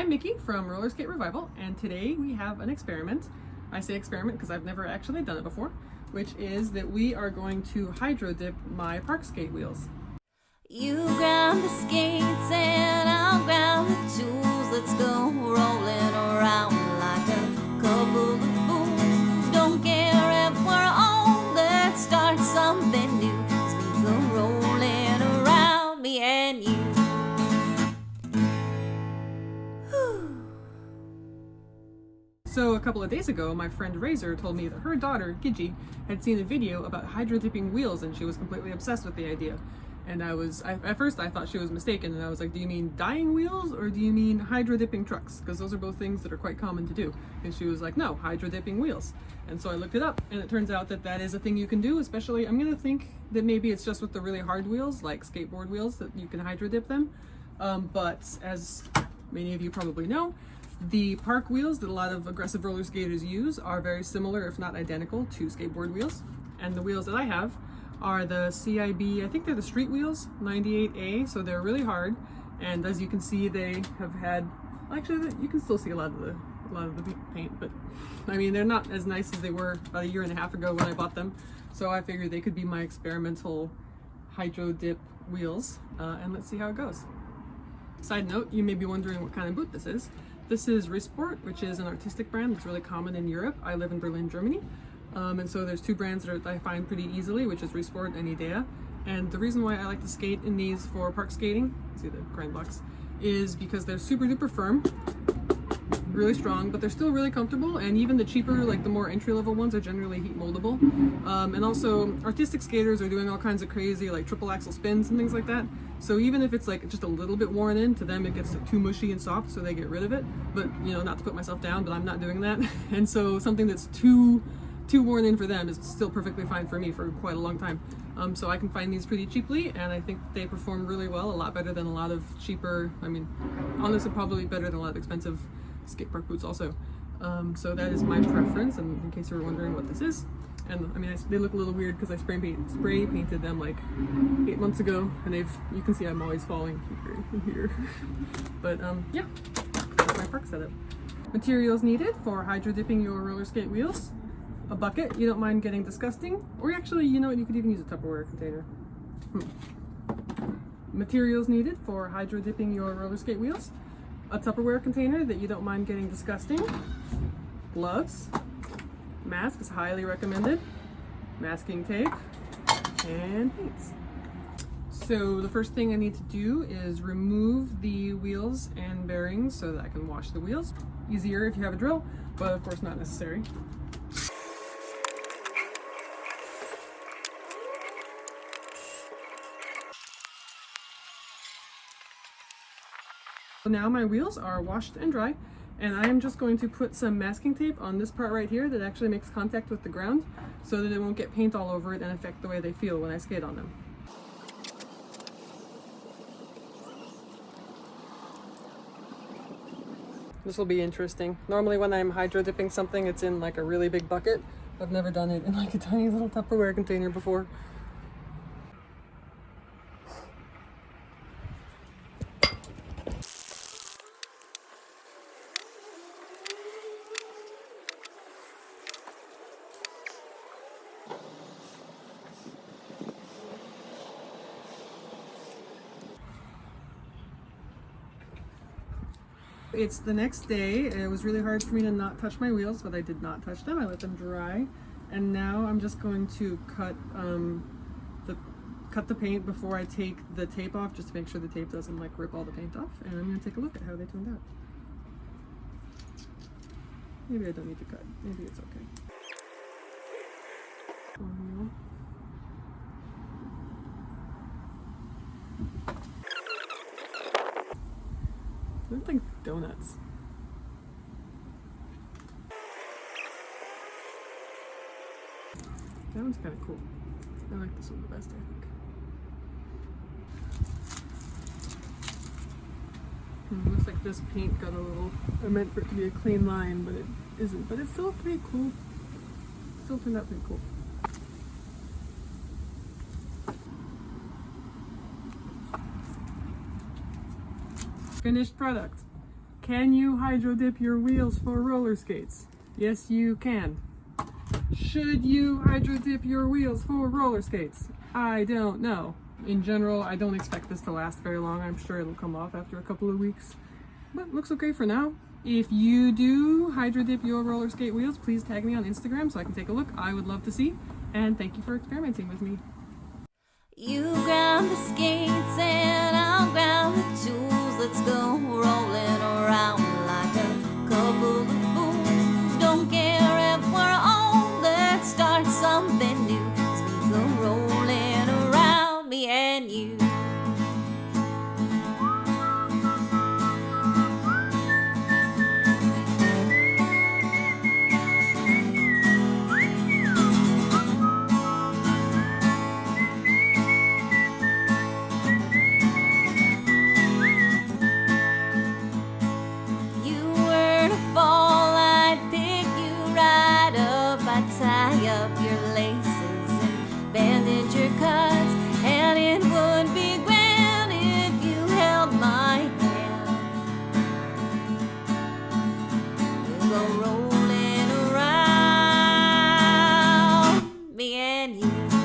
I'm Mickey from Roller Skate Revival, and today we have an experiment. I say experiment because I've never actually done it before, which is that we are going to hydro dip my park skate wheels. You grab the skates and I'll grab the tools. Let's go rolling around like a couple of fools. Don't care if we're old, let's start something new. As we go rolling around, me and you. So a couple of days ago, my friend Razor told me that her daughter, Gigi, had seen a video about hydro dipping wheels and she was completely obsessed with the idea. And at first I thought she was mistaken, and I was like, do you mean dyeing wheels or do you mean hydro dipping trucks? Because those are both things that are quite common to do. And she was like, no, hydro dipping wheels. And so I looked it up, and it turns out that that is a thing you can do, especially, I'm gonna think that maybe it's just with the really hard wheels, like skateboard wheels, that you can hydro dip them. But as many of you probably know, the park wheels that a lot of aggressive roller skaters use are very similar, if not identical, to skateboard wheels. And the wheels that I have are the CIB, I think they're the street wheels, 98A, so they're really hard. And as you can see, they have had, actually you can still see a lot of the paint, but I mean, they're not as nice as they were about a year and a half ago when I bought them. So I figured they could be my experimental hydro dip wheels, and let's see how it goes. Side note, you may be wondering what kind of boot this is. This is Risport, which is an artistic brand that's really common in Europe. I live in Berlin, Germany. And so there's two brands that I find pretty easily, which is Risport and Idea. And the reason why I like to skate in these for park skating, see the grind blocks, is because they're super duper firm, really strong, but they're still really comfortable. And even the cheaper, like the more entry level ones, are generally heat moldable. And also artistic skaters are doing all kinds of crazy like triple axel spins and things like that. So even if it's like just a little bit worn in, to them it gets too mushy and soft, so they get rid of it. But you know, not to put myself down, but I'm not doing that. And so something that's too worn in for them is still perfectly fine for me for quite a long time. So I can find these pretty cheaply, and I think they perform really well, a lot better than a lot of cheaper, I mean, honestly probably better than a lot of expensive skate park boots also. So that is my preference, and in case you were wondering what this is. And I mean, they look a little weird because I spray painted them like 8 months ago, and you can see I'm always falling here. But yeah, that's my park setup. Materials needed for hydro dipping your roller skate wheels: a bucket, you don't mind getting disgusting, or actually, you know what, you could even use a Tupperware container. Materials needed for hydro dipping your roller skate wheels: a Tupperware container that you don't mind getting disgusting, gloves, mask is highly recommended, masking tape, and paints. So the first thing I need to do is remove the wheels and bearings so that I can wash the wheels. Easier if you have a drill, but of course not necessary. So now my wheels are washed and dry, and I am just going to put some masking tape on this part right here that actually makes contact with the ground so that it won't get paint all over it and affect the way they feel when I skate on them. This will be interesting. Normally when I'm hydro dipping something, it's in like a really big bucket. I've never done it in like a tiny little Tupperware container before. It's the next day. It was really hard for me to not touch my wheels, but I did not touch them. I let them dry, and now I'm just going to cut the paint before I take the tape off, just to make sure the tape doesn't like rip all the paint off. And I'm going to take a look at how they turned out. Maybe I don't need to cut. Maybe it's okay. They look like donuts. That one's kind of cool. I like this one the best, I think. Looks like this paint got a little, I meant for it to be a clean line, but it isn't. But it's still pretty cool. Still turned out pretty cool. Finished product. Can you hydro dip your wheels for roller skates? Yes, you can. Should you hydro dip your wheels for roller skates? I don't know. In general, I don't expect this to last very long. I'm sure it'll come off after a couple of weeks. But looks okay for now. If you do hydro dip your roller skate wheels, please tag me on Instagram so I can take a look. I would love to see. And thank you for experimenting with me. You grab the skates and I'll grab the tools. Let's go rolling around like a couple of fools. Don't care if we're old, let's start something new. As we go rolling around, me and you. Tie up your laces and bandage your cuts, and it would be grand if you held my hand. We'll go rolling around, me and you.